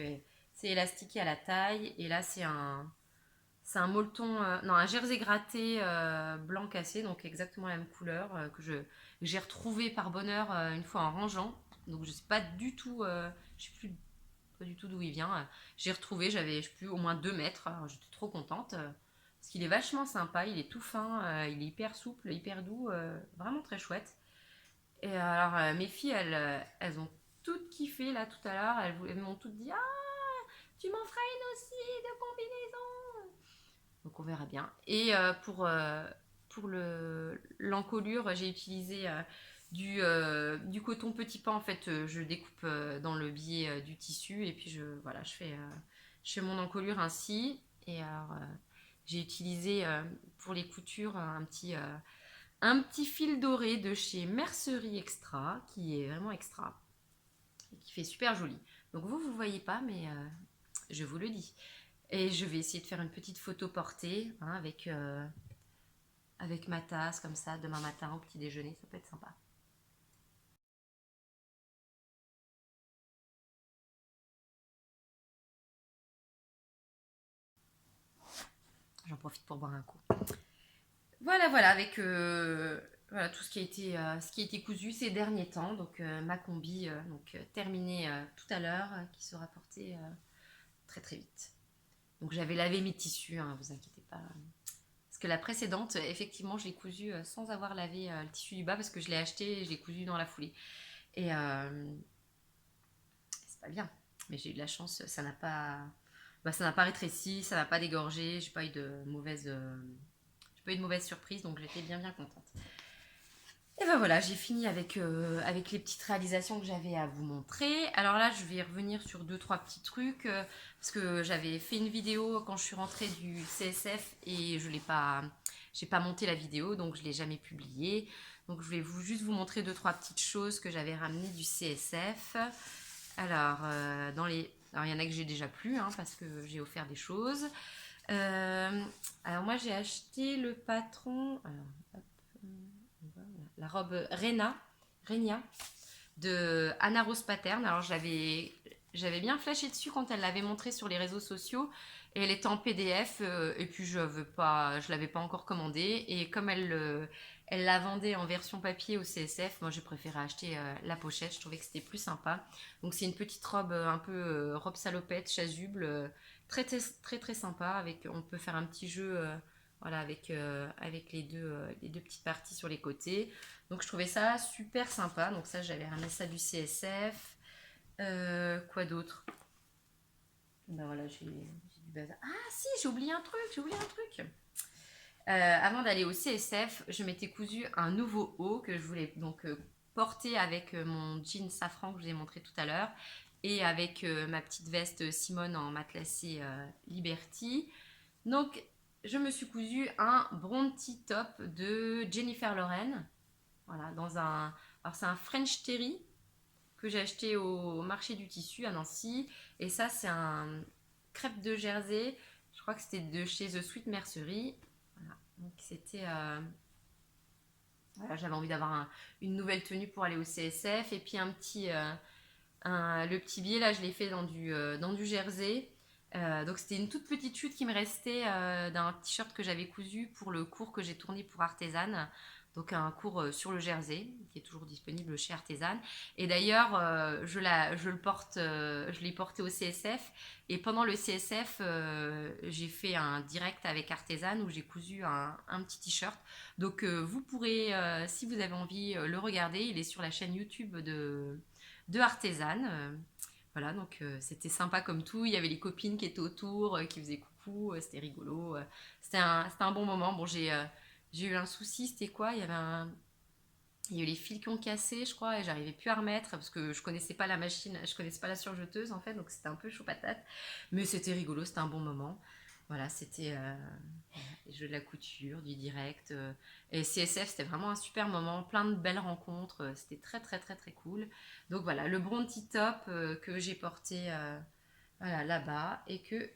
c'est élastiqué à la taille et là c'est un molleton, non, un jersey gratté blanc cassé, donc exactement la même couleur j'ai retrouvé par bonheur une fois en rangeant. Donc je sais pas du tout, je sais plus pas du tout d'où il vient. J'ai retrouvé, j'avais je sais plus au moins 2 mètres. Alors, j'étais trop contente parce qu'il est vachement sympa, il est tout fin, il est hyper souple, hyper doux, vraiment très chouette. Et alors mes filles, elles ont toutes kiffé là tout à l'heure. Elles m'ont toutes dit ah tu m'en feras une aussi de combinaison. Donc on verra bien. Et pour l'encolure, j'ai utilisé du coton petit pain. En fait, je découpe dans le biais du tissu et puis je fais mon encolure ainsi. Et alors, j'ai utilisé pour les coutures un petit fil doré de chez Mercerie Extra, qui est vraiment extra, et qui fait super joli. Donc vous voyez pas, mais je vous le dis. Et je vais essayer de faire une petite photo portée hein, avec ma tasse comme ça demain matin au petit déjeuner, ça peut être sympa. J'en profite pour boire un coup. Voilà, voilà, avec voilà, tout ce qui a été cousu ces derniers temps. Donc ma combi terminée tout à l'heure, qui sera portée très très vite. Donc j'avais lavé mes tissus, hein, vous inquiétez pas. Parce que la précédente, effectivement, je l'ai cousue sans avoir lavé le tissu du bas parce que je l'ai acheté et je l'ai cousu dans la foulée. Et c'est pas bien. Mais j'ai eu de la chance, ça n'a pas rétréci, ça n'a pas dégorgé, j'ai pas eu de mauvaise surprise, donc j'étais bien bien contente. Et ben voilà, j'ai fini avec les petites réalisations que j'avais à vous montrer. Alors là, je vais revenir sur deux, trois petits trucs, parce que j'avais fait une vidéo quand je suis rentrée du CSF et j'ai pas monté la vidéo, donc je l'ai jamais publiée. Donc je vais juste vous montrer deux, trois petites choses que j'avais ramenées du CSF. Alors, alors il y en a que j'ai déjà plus, hein, parce que j'ai offert des choses. Alors moi, j'ai acheté le patron... Alors, hop, la robe Renia de Anna Rose Pattern. Alors j'avais bien flashé dessus quand elle l'avait montré sur les réseaux sociaux et elle était en PDF et puis je l'avais pas encore commandée et comme elle la vendait en version papier au CSF, moi j'ai préféré acheter la pochette, je trouvais que c'était plus sympa. Donc c'est une petite robe un peu robe salopette, chasuble, très, très très très sympa avec on peut faire un petit jeu voilà avec les deux petites parties sur les côtés. Donc je trouvais ça super sympa. Donc ça, j'avais ramené ça du CSF. Quoi d'autre? Ben voilà, j'ai du bazar. Ah si, j'ai oublié un truc. Avant d'aller au CSF, je m'étais cousu un nouveau haut que je voulais donc porter avec mon jean safran que je vous ai montré tout à l'heure et avec ma petite veste Simone en matelassé Liberty. Donc je me suis cousu un bronty top de Jennifer Lawrence. Voilà, alors c'est un French Terry que j'ai acheté au marché du tissu à Nancy. Et ça, c'est un crêpe de Jersey. Je crois que c'était de chez The Sweet Mercery. Voilà. Donc c'était. Voilà, j'avais envie d'avoir une nouvelle tenue pour aller au CSF. Et puis le petit billet, là, je l'ai fait dans du jersey. Donc c'était une toute petite chute qui me restait d'un t-shirt que j'avais cousu pour le cours que j'ai tourné pour Artisan. Donc un cours sur le jersey qui est toujours disponible chez Artisan. Et d'ailleurs, je l'ai porté au CSF. Et pendant le CSF, j'ai fait un direct avec Artisan où j'ai cousu un petit t-shirt. Donc vous pourrez, si vous avez envie, le regarder. Il est sur la chaîne YouTube de Artisan. Voilà, donc c'était sympa comme tout. Il y avait les copines qui étaient autour, qui faisaient coucou, c'était rigolo. C'était un bon moment. Bon, j'ai eu un souci, c'était quoi? Il y a eu les fils qui ont cassé, je crois, et j'arrivais plus à remettre parce que je connaissais pas la machine, je connaissais pas la surjeteuse en fait, donc c'était un peu chaud patate. Mais c'était rigolo, c'était un bon moment. Voilà, c'était les jeux de la couture, du direct. Et CSF, c'était vraiment un super moment, plein de belles rencontres. C'était très, très, très, très cool. Donc voilà, le bronty top que j'ai porté voilà, là-bas et que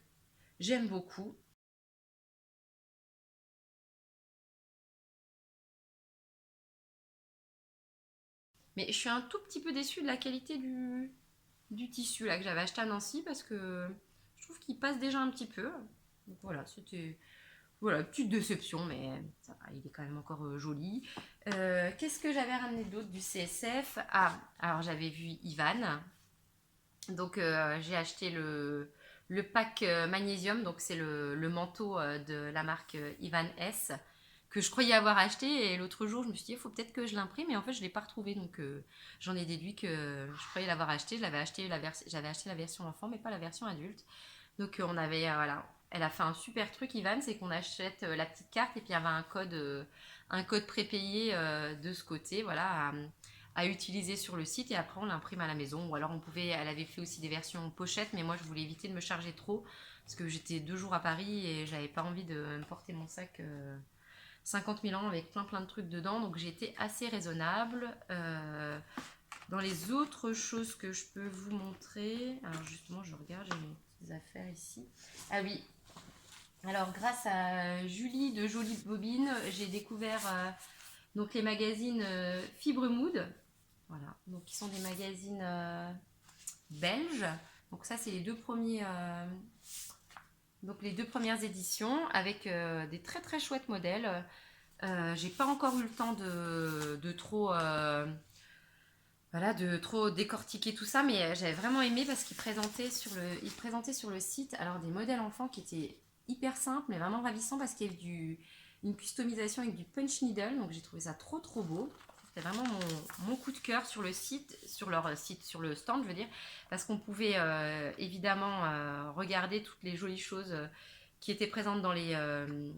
j'aime beaucoup. Mais je suis un tout petit peu déçue de la qualité du tissu là que j'avais acheté à Nancy parce que je trouve qu'il passe déjà un petit peu. Donc voilà, c'était voilà, petite déception, mais ça va, il est quand même encore joli. Qu'est-ce que j'avais ramené d'autre du CSF? Ah, alors j'avais vu Ivan. Donc j'ai acheté le pack magnésium, donc c'est le manteau de la marque Ivan S que je croyais avoir acheté et l'autre jour je me suis dit il faut peut-être que je l'imprime et en fait je ne l'ai pas retrouvé donc j'en ai déduit que je croyais l'avoir acheté, j'avais acheté la version enfant mais pas la version adulte. Donc on avait voilà, elle a fait un super truc Ivan, c'est qu'on achète la petite carte et puis il y avait un code prépayé de ce côté, voilà, à utiliser sur le site et après on l'imprime à la maison. Ou alors elle avait fait aussi des versions pochettes, mais moi je voulais éviter de me charger trop parce que j'étais 2 jours à Paris et j'avais pas envie de me porter mon sac 50 000 ans avec plein de trucs dedans, donc j'ai été assez raisonnable. Dans les autres choses que je peux vous montrer, alors justement je regarde, j'ai mes petites affaires ici. Ah oui, alors grâce à Julie de Jolie Bobine, j'ai découvert donc les magazines Fibre Mood, voilà, donc qui sont des magazines belges. Donc ça c'est les deux premiers, donc les deux premières éditions avec des très chouettes modèles. J'ai pas encore eu le temps de trop voilà, de trop décortiquer tout ça, mais j'avais vraiment aimé parce il présentait sur le site alors des modèles enfants qui étaient hyper simples, mais vraiment ravissants parce qu'il y avait une customisation avec du punch needle, donc j'ai trouvé ça trop beau. C'était vraiment mon coup de cœur sur le site, sur leur site, sur le stand, je veux dire, parce qu'on pouvait évidemment regarder toutes les jolies choses qui étaient présentes dans les, euh,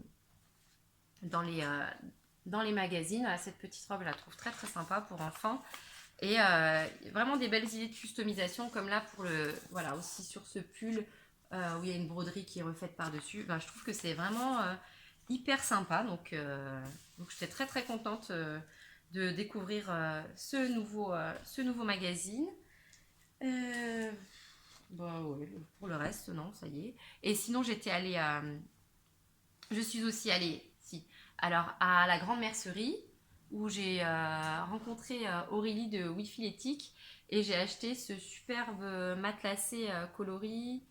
dans les magazines. Cette petite robe, je la trouve très sympa pour enfants. Et vraiment des belles idées de customisation, comme là pour voilà, aussi sur ce pull où il y a une broderie qui est refaite par-dessus. Ben, je trouve que c'est vraiment hyper sympa. Donc j'étais très contente de découvrir ce nouveau magazine. Bah ouais, pour le reste, non, ça y est. Et sinon, je suis aussi allée, si, alors à la Grande Mercerie où j'ai rencontré Aurélie de Wi-Fi Éthique et j'ai acheté ce superbe matelassé coloris,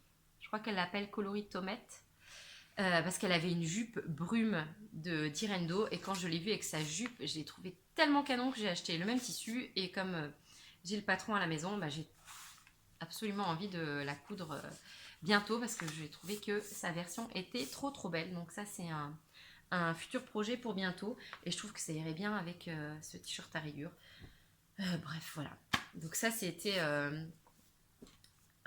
je crois qu'elle l'appelle coloris tomate, parce qu'elle avait une jupe brume de Direndo et quand je l'ai vue avec sa jupe, je l'ai trouvée tellement canon que j'ai acheté le même tissu et comme j'ai le patron à la maison, bah, j'ai absolument envie de la coudre bientôt parce que j'ai trouvé que sa version était trop belle. Donc ça c'est un futur projet pour bientôt et je trouve que ça irait bien avec ce t-shirt à rayures. Bref, voilà. Donc ça c'était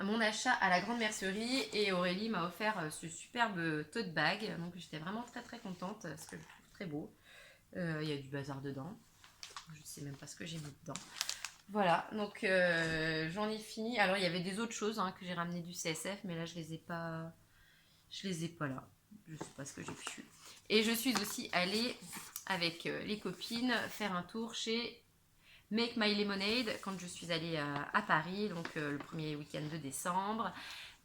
mon achat à la Grande Mercerie et Aurélie m'a offert ce superbe tote bag. Donc j'étais vraiment très contente parce que je le trouve très beau. Il y a du bazar dedans. Je ne sais même pas ce que j'ai mis dedans. Voilà, donc j'en ai fini. Alors il y avait des autres choses hein, que j'ai ramené du CSF, mais là je les ai pas là. Je sais pas ce que j'ai fichu. Et je suis aussi allée avec les copines faire un tour chez Make My Lemonade quand je suis allée à Paris, donc le premier week-end de décembre.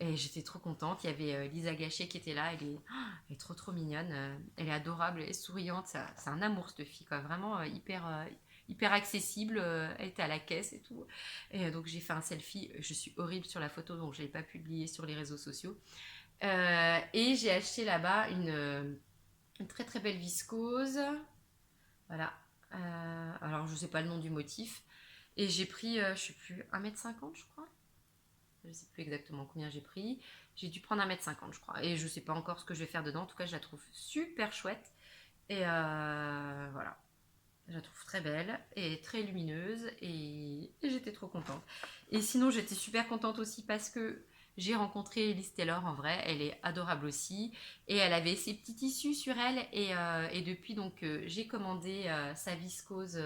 Et j'étais trop contente. Il y avait Lisa Gachet qui était là. Elle est trop mignonne. Elle est adorable, elle est souriante. C'est un amour cette fille, quoi. Vraiment hyper accessible. Elle était à la caisse et tout. Et donc j'ai fait un selfie. Je suis horrible sur la photo, donc je l'ai pas publié sur les réseaux sociaux. Et j'ai acheté là-bas une très belle viscose. Voilà. Alors je sais pas le nom du motif. Et j'ai pris, je sais plus, 1,50 m je crois. Je sais plus exactement combien j'ai pris. J'ai dû prendre 1,50 m je crois. Et je sais pas encore ce que je vais faire dedans. En tout cas, je la trouve super chouette. Et voilà. Je la trouve très belle et très lumineuse. Et j'étais trop contente. Et sinon, j'étais super contente aussi parce que j'ai rencontré Elise Taylor en vrai. Elle est adorable aussi. Et elle avait ses petits tissus sur elle. Et depuis, donc, j'ai commandé sa viscose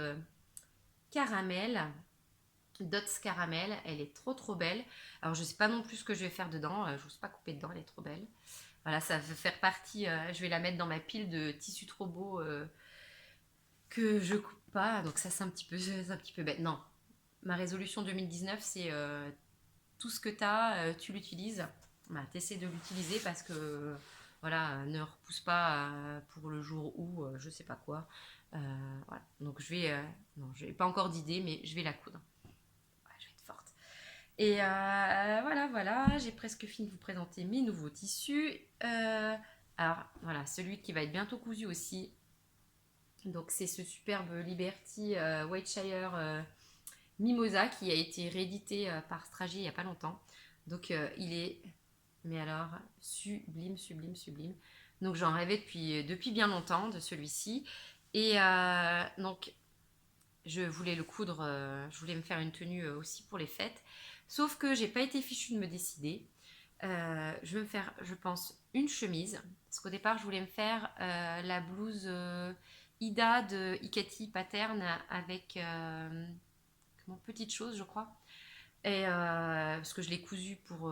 caramel. Dots Caramel, elle est trop belle. Alors je sais pas non plus ce que je vais faire dedans, je n'ose pas couper dedans, elle est trop belle. Voilà, ça va faire partie, je vais la mettre dans ma pile de tissus trop beaux que je coupe pas, donc ça c'est un petit peu bête. Non, ma résolution 2019 c'est tout ce que tu as, tu l'utilises. Bah, t'essaies de l'utiliser parce que voilà, ne repousse pas pour le jour où je sais pas quoi. Voilà. Donc non, je n'ai pas encore d'idée, mais je vais la coudre. Je vais être forte. Et voilà, j'ai presque fini de vous présenter mes nouveaux tissus. Alors voilà, celui qui va être bientôt cousu aussi. Donc c'est ce superbe Liberty Whiteshire Mimosa qui a été réédité par Stragier il n'y a pas longtemps. Donc il est, mais alors, sublime. Donc j'en rêvais depuis bien longtemps de celui-ci. Et donc je voulais le coudre, je voulais me faire une tenue aussi pour les fêtes. Sauf que j'ai pas été fichue de me décider. Je vais me faire, je pense, une chemise. Parce qu'au départ, je voulais me faire la blouse Ida de Ikati Pattern avec petite chose, je crois. Et parce que je l'ai cousu pour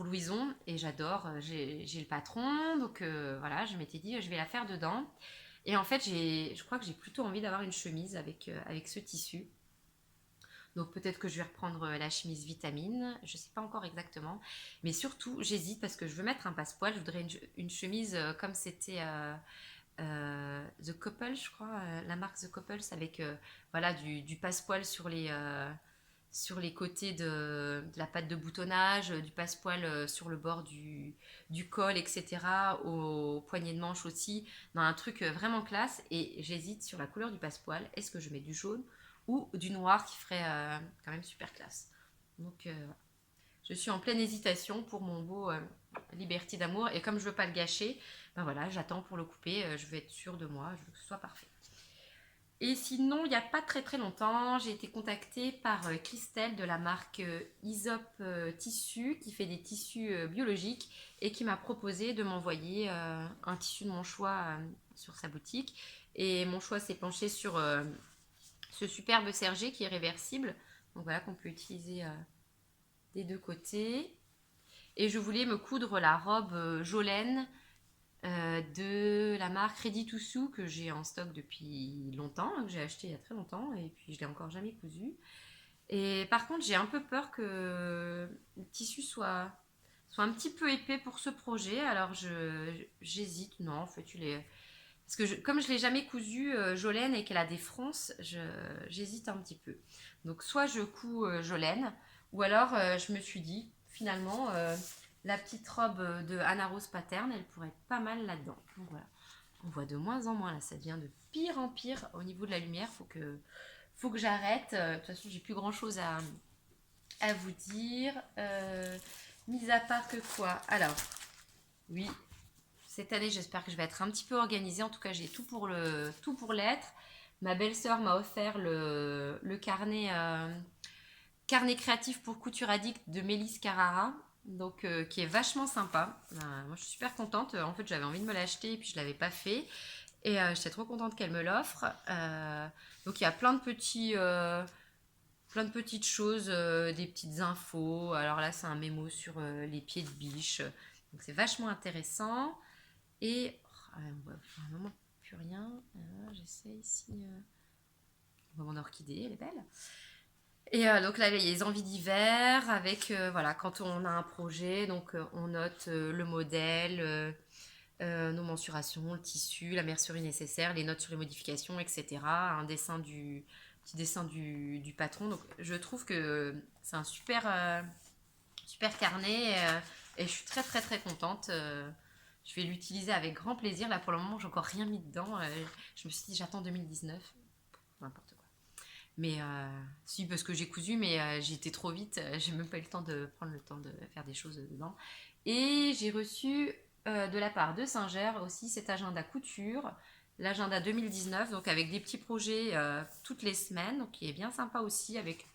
Louison et j'adore. J'ai le patron, donc voilà, je m'étais dit, je vais la faire dedans. Et en fait, je crois que j'ai plutôt envie d'avoir une chemise avec ce tissu. Donc peut-être que je vais reprendre la chemise vitamine, je ne sais pas encore exactement. Mais surtout, j'hésite parce que je veux mettre un passepoil. Je voudrais une chemise comme c'était The Couple, je crois, la marque The Couples, avec voilà, du passepoil sur les côtés de la patte de boutonnage, du passepoil sur le bord du col, etc., au poignet de manche aussi, dans un truc vraiment classe. Et j'hésite sur la couleur du passepoil. Est-ce que je mets du jaune ou du noir qui ferait quand même super classe. Donc je suis en pleine hésitation pour mon beau Liberty d'amour. Et comme je veux pas le gâcher, ben voilà, j'attends pour le couper. Je veux être sûre de moi, je veux que ce soit parfait. Et sinon, il n'y a pas très très longtemps, j'ai été contactée par Christelle de la marque Isop Tissu qui fait des tissus biologiques et qui m'a proposé de m'envoyer un tissu de mon choix sur sa boutique. Et mon choix s'est penché sur ce superbe sergé qui est réversible. Donc voilà, qu'on peut utiliser des deux côtés. Et je voulais me coudre la robe Jolene de la marque Ready to Sew que j'ai en stock depuis longtemps, que j'ai acheté il y a très longtemps et puis je l'ai encore jamais cousu. Et par contre, j'ai un peu peur que le tissu soit un petit peu épais pour ce projet. Alors j'hésite. Non, en fait, parce que comme je l'ai jamais cousu Jolene et qu'elle a des fronces, j'hésite un petit peu. Donc soit je couds Jolene, ou alors je me suis dit finalement la petite robe de Anna Rose Pattern, elle pourrait être pas mal là-dedans. Donc voilà, on voit de moins en moins là, ça devient de pire en pire au niveau de la lumière. Faut que j'arrête. De toute façon, j'ai plus grand chose à vous dire. Mis à part que quoi. Alors oui, cette année, j'espère que je vais être un petit peu organisée. En tout cas, j'ai tout pour l'être. Ma belle-sœur m'a offert le carnet créatif pour couture addict de Mélisse Carrara, donc qui est vachement sympa. Moi, je suis super contente. En fait, j'avais envie de me l'acheter et puis je l'avais pas fait. Et j'étais trop contente qu'elle me l'offre. Donc il y a plein de petites choses, des petites infos. Alors là, c'est un mémo sur les pieds de biche. Donc c'est vachement intéressant. Et on voit pour un moment plus rien. J'essaie ici. On voit mon orchidée, elle est belle. Et donc là, il y a les envies d'hiver avec, voilà, quand on a un projet, donc on note le modèle, nos mensurations, le tissu, la mercerie nécessaire, les notes sur les modifications, etc. Petit dessin du patron. Donc je trouve que c'est un super carnet et je suis très très très contente. Je vais l'utiliser avec grand plaisir. Là pour le moment, j'ai encore rien mis dedans. Je me suis dit, j'attends 2019. N'importe quoi. Mais si, parce que j'ai cousu, mais j'ai été trop vite. J'ai même pas eu le temps de prendre le temps de faire des choses dedans. Et j'ai reçu de la part de Singer aussi cet agenda couture, l'agenda 2019, donc avec des petits projets toutes les semaines, donc qui est bien sympa aussi, avec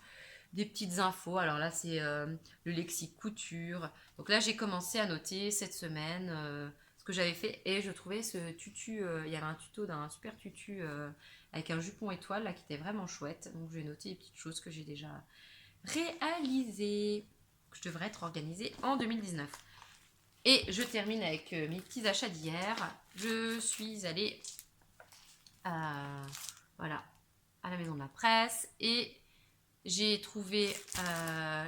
des petites infos. Alors là, c'est le lexique couture. Donc là, j'ai commencé à noter cette semaine ce que j'avais fait et je trouvais ce tutu. Il y avait un tuto d'un super tutu avec un jupon étoile là qui était vraiment chouette. Donc je vais noter les petites choses que j'ai déjà réalisées. Je devrais être organisée en 2019. Et je termine avec mes petits achats d'hier. Je suis allée voilà, à la maison de la presse et j'ai trouvé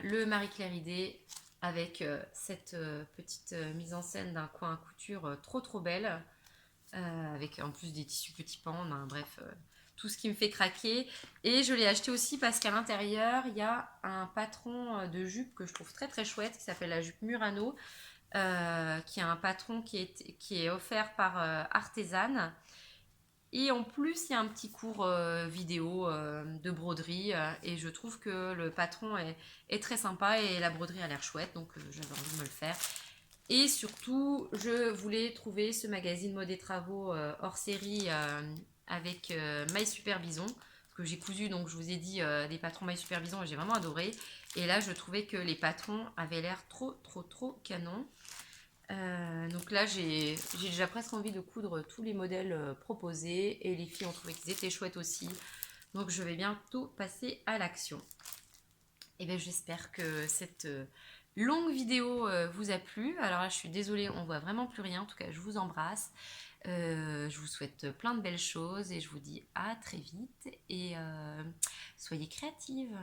le Marie-Claire Idée avec cette petite mise en scène d'un coin à couture trop belle, avec en plus des tissus petits pans, bref, tout ce qui me fait craquer. Et je l'ai acheté aussi parce qu'à l'intérieur, il y a un patron de jupe que je trouve très très chouette, qui s'appelle la jupe Murano, qui a un patron qui est offert par Artisan. Et en plus, il y a un petit cours vidéo de broderie et je trouve que le patron est très sympa et la broderie a l'air chouette, donc j'avais envie de me le faire. Et surtout, je voulais trouver ce magazine mode et travaux hors série avec My Super Bison, parce que j'ai cousu, donc je vous ai dit, des patrons My Super Bison et j'ai vraiment adoré. Et là, je trouvais que les patrons avaient l'air trop canon. Donc là, j'ai déjà presque envie de coudre tous les modèles proposés et les filles ont trouvé qu'ils étaient chouettes aussi. Donc je vais bientôt passer à l'action. Et bien j'espère que cette longue vidéo vous a plu. Alors là, je suis désolée, on voit vraiment plus rien. En tout cas, je vous embrasse. Je vous souhaite plein de belles choses et je vous dis à très vite et soyez créatives.